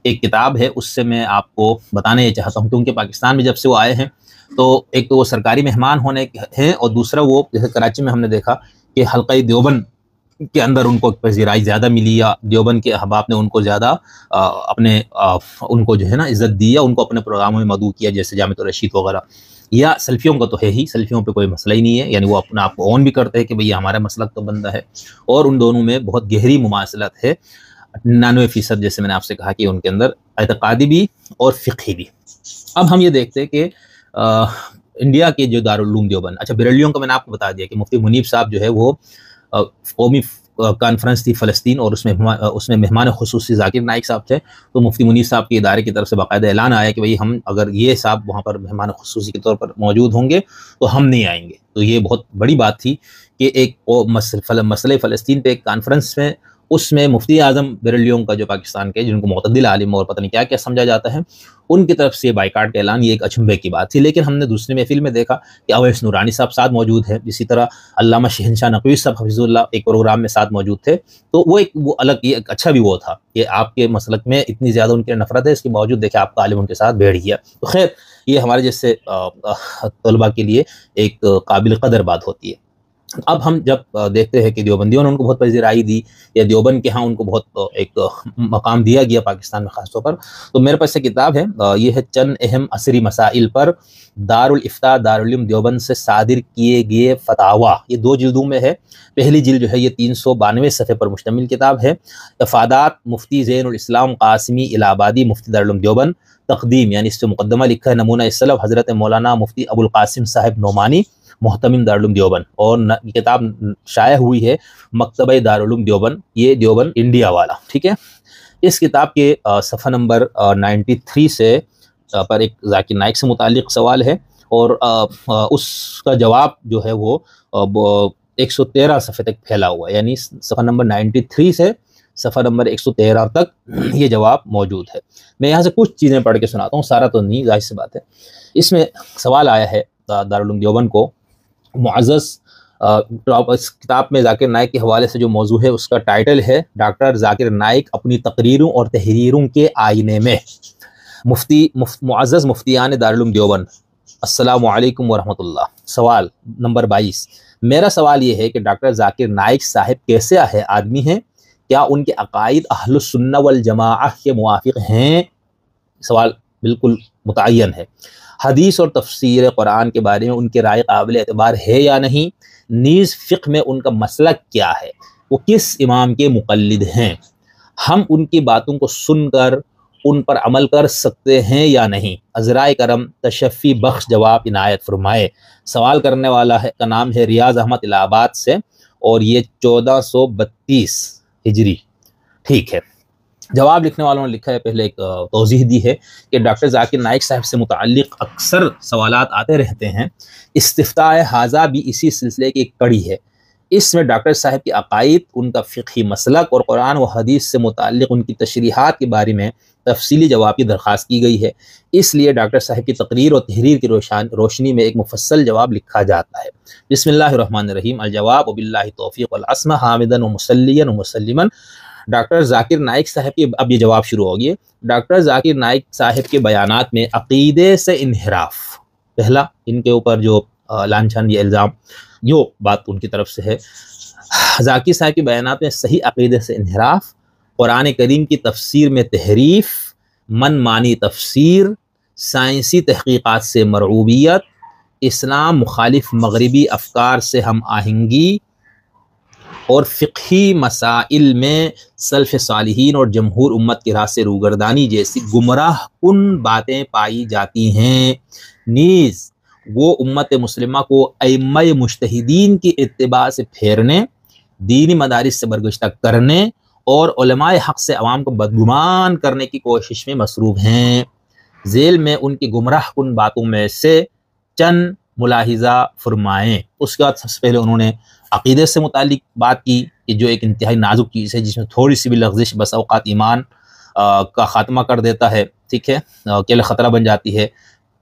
ایک کتاب ہے، اس سے میں آپ کو بتانا یہ چاہتا ہوں، کیونکہ پاکستان میں جب سے وہ آئے ہیں تو ایک تو وہ سرکاری مہمان ہونے ہیں، اور دوسرا وہ جیسے کراچی میں ہم نے دیکھا کہ حلقہ دیوبند کے اندر ان کو پذیرائی زیادہ ملی، یا دیوبند کے احباب نے ان کو زیادہ ان کو جو ہے نا عزت دی، یا ان کو اپنے پروگراموں میں مدعو کیا، جیسے جامعۃ الرشید وغیرہ. یا سلفیوں کا تو ہے ہی، سلفیوں پہ کوئی مسئلہ ہی نہیں ہے، یعنی وہ اپنا آپ کو اون بھی کرتے ہیں کہ بھئی ہمارا مسلک تو بندہ ہے، اور ان دونوں میں بہت گہری مماثلت ہے 99% جیسے میں نے آپ سے کہا کہ ان کے اندر اعتقادی بھی اور فقہی بھی. اب ہم یہ دیکھتے ہیں کہ انڈیا کے جو دارالعلوم دیوبند، اچھا بریلویوں کا میں نے آپ کو بتا دیا کہ مفتی منیب صاحب جو ہے وہ قومی کانفرنس تھی فلسطین، اور اس میں مہمان خصوصی ذاکر نائک صاحب تھے. تو مفتی منیب صاحب کے ادارے کی طرف سے باقاعدہ اعلان آیا کہ بھئی ہم اگر یہ صاحب وہاں پر مہمان خصوصی کے طور پر موجود ہوں گے تو ہم نہیں آئیں گے. تو یہ بہت بڑی بات تھی کہ ایک مسئلہ فلسطین پہ ایک کانفرنس میں، اس میں مفتی اعظم بریلویوں کا جو پاکستان کے، جن کو معتدل عالم اور پتہ نہیں کیا کیا سمجھا جاتا ہے، ان کی طرف سے بائیکاٹ کا اعلان، یہ ایک اچنبھے کی بات تھی. لیکن ہم نے دوسری محفل میں دیکھا کہ اویس نورانی صاحب ساتھ موجود ہیں، اسی طرح علامہ شہنشاہ نقوی صاحب حفظ اللہ ایک پروگرام میں ساتھ موجود تھے. تو وہ الگ، یہ ایک اچھا بھی وہ تھا کہ آپ کے مسلک میں اتنی زیادہ ان کی نفرت ہے، اس کے باوجود دیکھیں آپ کا عالم ان کے ساتھ بیٹھ گیا. تو خیر یہ ہمارے جیسے طلباء کے لیے ایک قابل قدر بات ہوتی ہے. اب ہم جب دیکھتے ہیں کہ دیوبندیوں نے ان کو بہت پذیرائی دی، یا دیوبند کے ہاں ان کو بہت ایک مقام دیا گیا پاکستان میں خاص طور پر، تو میرے پاس ایک کتاب ہے، یہ ہے چند اہم عصری مسائل پر دارالفتاء دارالعلوم دیوبند سے صادر کیے گئے فتاوی. یہ 2 جلدوں میں ہے. پہلی جلد جو ہے یہ 392 صفحے پر مشتمل کتاب ہے. افادات مفتی زین الاسلام قاسمی الہ آبادی مفتی دارالعلوم دیوبند. تقدیم یعنی اس سے مقدمہ لکھا ہے نمونہ السلف حضرت مولانا مفتی ابو القاسم صاحب نعمانی محتمم دارالعلوم دیوبند، اور یہ کتاب شائع ہوئی ہے مکتبہ دارالعلوم دیوبند، یہ دیوبند انڈیا والا. ٹھیک ہے. اس کتاب کے صفحہ نمبر 93 سے پر ایک ذاکر نائک سے متعلق سوال ہے، اور اس کا جواب جو ہے وہ 113 صفحے تک پھیلا ہوا ہے، یعنی صفحہ نمبر 93 سے صفحہ نمبر 113 تک یہ جواب موجود ہے. میں یہاں سے کچھ چیزیں پڑھ کے سناتا ہوں، سارا تو نہیں، ظاہر سی بات ہے. اس میں سوال آیا ہے دارالعلوم دیوبند کو، معزز اس کتاب میں ذاکر نائک کے حوالے سے جو موضوع ہے اس کا ٹائٹل ہے ڈاکٹر ذاکر نائک اپنی تقریروں اور تحریروں کے آئینے میں. معزز مفتیان دارالعلوم دیوبند، السلام علیکم ورحمۃ اللہ. سوال نمبر 22، میرا سوال یہ ہے کہ ڈاکٹر ذاکر نائک صاحب کیسے آدمی ہیں؟ کیا ان کے عقائد اہل السنہ والجماعہ کے موافق ہیں؟ سوال بالکل متعین ہے. حدیث اور تفسیر قرآن کے بارے میں ان کی رائے قابل اعتبار ہے یا نہیں؟ نیز فقہ میں ان کا مسلک کیا ہے؟ وہ کس امام کے مقلد ہیں؟ ہم ان کی باتوں کو سن کر ان پر عمل کر سکتے ہیں یا نہیں؟ عذرائے کرم تشفی بخش جواب عنایت فرمائے. سوال کرنے والا کا نام ہے ریاض احمد الہ آباد سے، اور یہ 1432 ہجری. ٹھیک ہے. جواب لکھنے والوں نے لکھا ہے، پہلے ایک توضیح دی ہے کہ ڈاکٹر ذاکر نائک صاحب سے متعلق اکثر سوالات آتے رہتے ہیں. استفتاء حاضہ بھی اسی سلسلے کی ایک کڑی ہے. اس میں ڈاکٹر صاحب کی عقائد، ان کا فقہی مسلک اور قرآن و حدیث سے متعلق ان کی تشریحات کے بارے میں تفصیلی جواب کی درخواست کی گئی ہے. اس لیے ڈاکٹر صاحب کی تقریر اور تحریر کی روشنی میں ایک مفصل جواب لکھا جاتا ہے. بسم اللہ الرحمن الرحیم. الجواب وباللہ توفیق والعصمہ حامدن و مسلین و مسلمن. ڈاکٹر ذاکر نائک صاحب کی اب یہ جواب شروع ہو گیا. ڈاکٹر ذاکر نائک صاحب کے بیانات میں عقیدے سے انحراف، پہلا ان کے اوپر جو لانچھن یا الزام، جو بات ان کی طرف سے ہے، ذاکر صاحب کے بیانات میں صحیح عقیدے سے انحراف، قرآن کریم کی تفسیر میں تحریف، من مانی تفسیر، سائنسی تحقیقات سے مرعوبیت، اسلام مخالف مغربی افکار سے ہم آہنگی، اور فقہی مسائل میں سلف صالحین اور جمہور امت کی راہ سے روگردانی جیسی گمراہ کن باتیں پائی جاتی ہیں. نیز وہ امت مسلمہ کو ائمہ مجتہدین کی اتباع سے پھیرنے، دینی مدارس سے برگشتہ کرنے اور علماء حق سے عوام کو بدگمان کرنے کی کوشش میں مصروف ہیں. ذیل میں ان کی گمراہ کن باتوں میں سے چند ملاحظہ فرمائیں. اس کے بعد سب سے پہلے انہوں نے عقیدے سے متعلق بات کی کہ جو ایک انتہائی نازک چیز ہے، جس میں تھوڑی سی بھی لغزش بس اوقات ایمان کا خاتمہ کر دیتا ہے. ٹھیک ہے، کہ خطرہ بن جاتی ہے.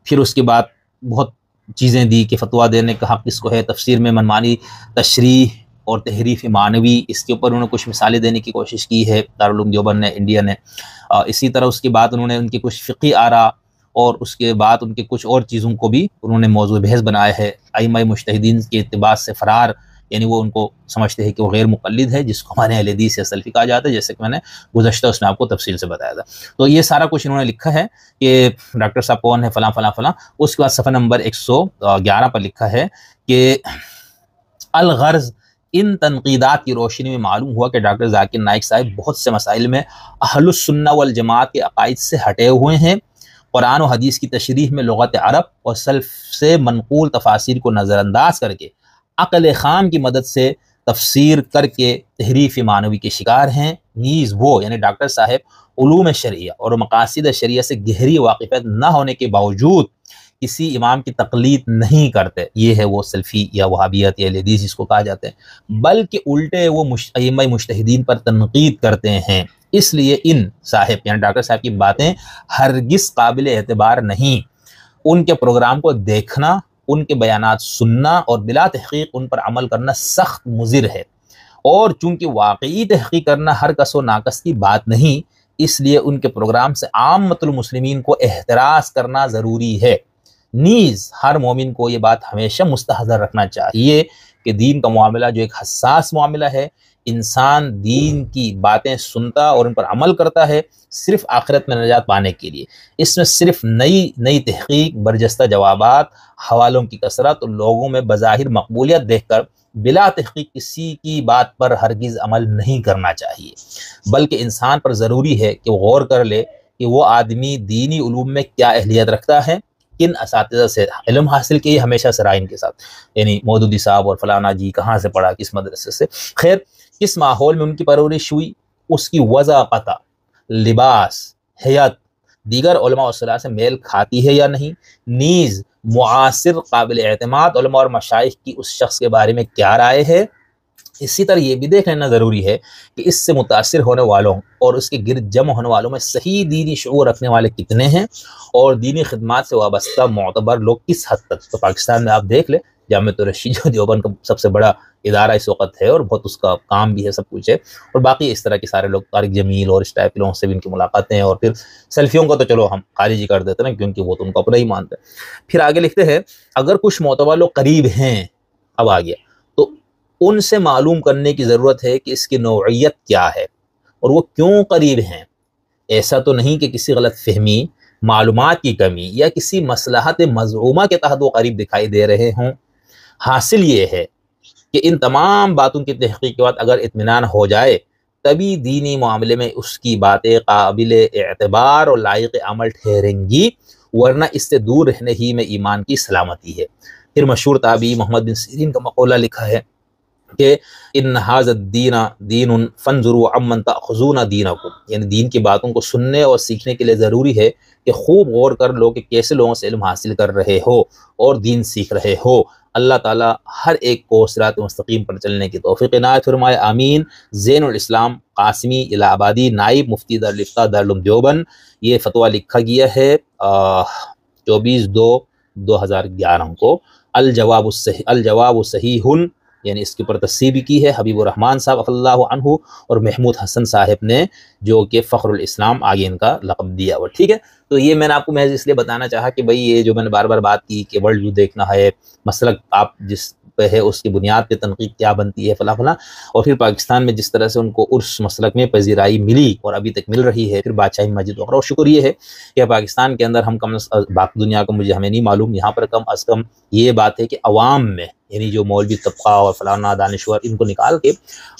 پھر اس کے بعد بہت چیزیں دی کہ فتویٰ دینے کا حق کس کو ہے، تفسیر میں منمانی تشریح اور تحریف معنوی، اس کے اوپر انہوں نے کچھ مثالیں دینے کی کوشش کی ہے دارالعلوم دیوبند نے، انڈیا نے۔ اسی طرح اس کے بعد انہوں نے ان کی کچھ فقہی آراء اور اس کے بعد ان کے کچھ اور چیزوں کو بھی انہوں نے موضوع بحث بنایا ہے۔ ائمہ مجتہدین کے اتباع سے فرار، یعنی وہ ان کو سمجھتے ہیں کہ وہ غیر مقلد ہے، جس کو ہمارے اہل حدیث یا سلفی کہا جاتا ہے، جیسے کہ میں نے گزشتہ اس میں آپ کو تفصیل سے بتایا تھا۔ تو یہ سارا کچھ انہوں نے لکھا ہے کہ ڈاکٹر صاحب کون ہے، فلاں فلاں فلاں۔ اس کے بعد صفحہ نمبر 111 پر لکھا ہے کہ الغرض، ان تنقیدات کی روشنی میں معلوم ہوا کہ ڈاکٹر ذاکر نائک صاحب بہت سے مسائل میں اہل السنہ والجماعت کے عقائد سے ہٹے ہوئے ہیں۔ قرآن و حدیث کی تشریح میں لغت عرب اور سلف سے منقول تفاسیر کو نظر انداز کر کے عقل خام کی مدد سے تفسیر کر کے تحریف معنوی کے شکار ہیں۔ نیز وہ یعنی ڈاکٹر صاحب علوم شرعیہ اور مقاصد شرعیہ سے گہری واقفیت نہ ہونے کے باوجود کسی امام کی تقلید نہیں کرتے، یہ ہے وہ سلفی یا وہابیت یا اہل حدیث جس کو کہا جاتا ہے، بلکہ الٹے وہ ائمہ مجتہدین پر تنقید کرتے ہیں۔ اس لیے ان صاحب یعنی ڈاکٹر صاحب کی باتیں ہرگز قابل اعتبار نہیں۔ ان کے پروگرام کو دیکھنا، ان کے بیانات سننا اور بلا تحقیق ان پر عمل کرنا سخت مضر ہے، اور چونکہ واقعی تحقیق کرنا ہر کس و ناکس کی بات نہیں، اس لیے ان کے پروگرام سے عامۃ المسلمین کو احتراز کرنا ضروری ہے۔ نیز ہر مومن کو یہ بات ہمیشہ مستحضر رکھنا چاہیے کہ دین کا معاملہ جو ایک حساس معاملہ ہے، انسان دین کی باتیں سنتا اور ان پر عمل کرتا ہے صرف آخرت میں نجات پانے کے لیے۔ اس میں صرف نئی تحقیق، برجستہ جوابات، حوالوں کی کثرت اور لوگوں میں بظاہر مقبولیت دیکھ کر بلا تحقیق کسی کی بات پر ہرگز عمل نہیں کرنا چاہیے، بلکہ انسان پر ضروری ہے کہ وہ غور کر لے کہ وہ آدمی دینی علوم میں کیا اہلیت رکھتا ہے، کن اساتذہ سے علم حاصل کیے، ہمیشہ سرائن کے ساتھ، یعنی مودودی صاحب اور فلانا جی کہاں سے پڑھا، کس مدرسے سے، خیر کس ماحول میں ان کی پرورش ہوئی، اس کی وضاقت، لباس، حیات دیگر علماء والصلاح سے میل کھاتی ہے یا نہیں، نیز معاصر قابل اعتماد علماء اور مشائخ کی اس شخص کے بارے میں کیا رائے ہے۔ اسی طرح یہ بھی دیکھ لینا ضروری ہے کہ اس سے متاثر ہونے والوں اور اس کے گرد جمع ہونے والوں میں صحیح دینی شعور رکھنے والے کتنے ہیں، اور دینی خدمات سے وابستہ معتبر لوگ کس حد تک۔ تو پاکستان میں آپ دیکھ لیں، جامعۃ الرشید جو دیوبند کا سب سے بڑا ادارہ اس وقت ہے اور بہت اس کا کام بھی ہے، سب کچھ ہے، اور باقی اس طرح کے سارے لوگ، طارق جمیل اور اس ٹائپ کے لوگوں سے بھی ان کی ملاقاتیں ہیں، اور پھر سلفیوں کا تو چلو ہم خارج ہی کر دیتے ہیں نا، کیونکہ وہ تو ان کو اپنا ہی مانتے ہیں۔ پھر آگے لکھتے ہیں اگر کچھ معتبر لوگ قریب ہیں، اب آ گیا تو ان سے معلوم کرنے کی ضرورت ہے کہ اس کی نوعیت کیا ہے اور وہ کیوں قریب ہیں۔ ایسا تو نہیں کہ کسی غلط فہمی، معلومات کی کمی یا کسی مصلحت مزعومہ کے تحت وہ قریب دکھائی دے رہے ہوں۔ حاصل یہ ہے کہ ان تمام باتوں کی تحقیق کے بعد اگر اطمینان ہو جائے تبھی دینی معاملے میں اس کی باتیں قابل اعتبار اور لائق عمل ٹھہریں گی، ورنہ اس سے دور رہنے ہی میں ایمان کی سلامتی ہے۔ پھر مشہور تابعی محمد بن سیرین کا مقولہ لکھا ہے کہ ان ھذا الدین دین فانظروا عمن تاخذون دینکم، یعنی دین کی باتوں کو سننے اور سیکھنے کے لیے ضروری ہے کہ خوب غور کر لو کہ کیسے لوگوں سے علم حاصل کر رہے ہو اور دین سیکھ رہے ہو۔ اللہ تعالیٰ ہر ایک کو صراط مستقیم پر چلنے کی توفیق عنایت فرمائے، آمین۔ زین الاسلام قاسمی الہ آبادی، نائب مفتی دارالفتاء دارالعلوم دیوبند۔ یہ فتویٰ لکھا گیا ہے 24/2/2011 کو۔ الجواب صحیح، یعنی اس کے اوپر تصحیح بھی کی ہے حبیب الرحمن صاحب رضی اللہ عنہ اور محمود حسن صاحب نے، جو کہ فخر الاسلام آگے ان کا لقب دیا ہوا، ٹھیک ہے۔ تو یہ میں نے آپ کو محض اس لیے بتانا چاہا کہ بھئی یہ جو میں نے بار بار بات کی کہ ورلڈ ویو دیکھنا ہے، مسلک آپ جس پہ ہے اس کی بنیاد پہ تنقید کیا بنتی ہے فلاں فلاں، اور پھر پاکستان میں جس طرح سے ان کو اس مسلک میں پذیرائی ملی اور ابھی تک مل رہی ہے، پھر بادشاہی مسجد وغیرہ، اور شکر یہ ہے کہ پاکستان کے اندر ہم کم باقی دنیا کو ہمیں نہیں معلوم، یہاں پر کم از کم یہ بات ہے کہ عوام میں، یعنی جو مولوی طبقہ اور فلانا دانشور ان کو نکال کے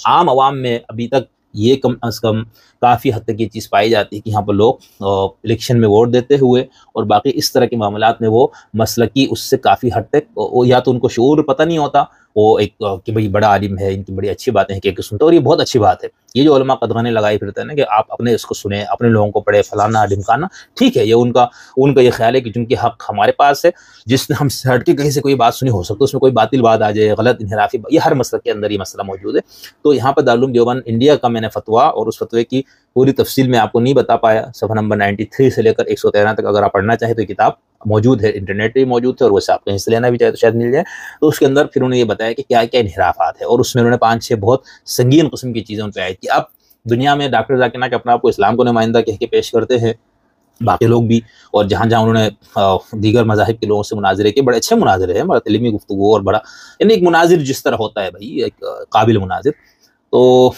عام عوام میں ابھی تک یہ کم از کم کافی حد تک یہ چیز پائی جاتی ہے کہ یہاں پر لوگ الیکشن میں ووٹ دیتے ہوئے اور باقی اس طرح کے معاملات میں وہ مسلکی اس سے کافی حد تک، یا تو ان کو شعور پتہ نہیں ہوتا، وہ ایک کہ بھئی بڑا عالم ہے، ان کی بڑی اچھی باتیں ہیں کہ سنتے، اور یہ بہت اچھی بات ہے۔ یہ جو علماء قدغنیں لگائی پھرتے ہیں نا کہ آپ اپنے اس کو سنیں، اپنے لوگوں کو پڑھے، فلانا ڈھمکانا، ٹھیک ہے، یہ ان کا یہ خیال ہے کہ چونکہ حق ہمارے پاس ہے، جس نے ہم سے ہٹ کے کہیں سے کوئی بات سنی ہو سکتا ہے، اس میں کوئی باطل بات آ جائے، غلط انحرافی، یہ ہر مسلک کے اندر یہ مسئلہ موجود ہے۔ تو یہاں پر دارالعلوم دیوبند انڈیا کا میں نے فتویٰ اور اس فتوے کی پوری تفصیل میں آپ کو نہیں بتا پایا، صفحہ نمبر 93 سے لے کر 113 تک اگر آپ پڑھنا چاہیں تو یہ کتاب موجود ہے، انٹرنیٹ پہ بھی موجود ہے، اور ویسے آپ کہیں سے لینا بھی چاہے تو شاید مل جائے. تو اس کے اندر پھر انہوں نے یہ بتایا کہ کیا کیا انحرافات ہے، اور اس میں انہوں نے 5-6 بہت سنگین قسم کی چیزیں ان پہ عائد کی. اب دنیا میں ڈاکٹر ذاکر نائک اپنا آپ کو اسلام کو نمائندہ کہہ کے پیش کرتے ہیں، باقی لوگ بھی، اور جہاں جہاں انہوں نے دیگر مذاہب کے لوگوں سے مناظرے کے، بڑے اچھے مناظرے ہیں، بڑا علمی گفتگو، اور بڑا یعنی ایک مناظر جس طرح ہوتا ہے بھائی، ایک قابل مناظر. تو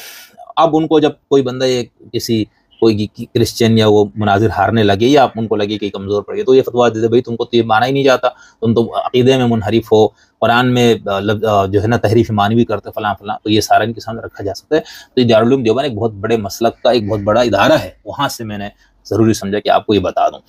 اب ان کو جب کوئی بندہ کسی کوئی کرسچن یا وہ مناظر ہارنے لگے، یا ان کو لگے کہ کمزور پڑ گئے، تو یہ فتویٰ دے دے بھائی تم کو تو یہ مانا ہی نہیں جاتا، تم تو عقیدے میں منحرف ہو، قرآن میں جو ہے نا تحریف معنوی کرتے فلاں فلاں. تو یہ سارا ان کے سامنے رکھا جا سکتا ہے. تو یہ دارالعلوم دیوبند ایک بہت بڑے مسلک کا ایک بہت بڑا ادارہ ہے، وہاں سے میں نے ضروری سمجھا کہ آپ کو یہ بتا دوں.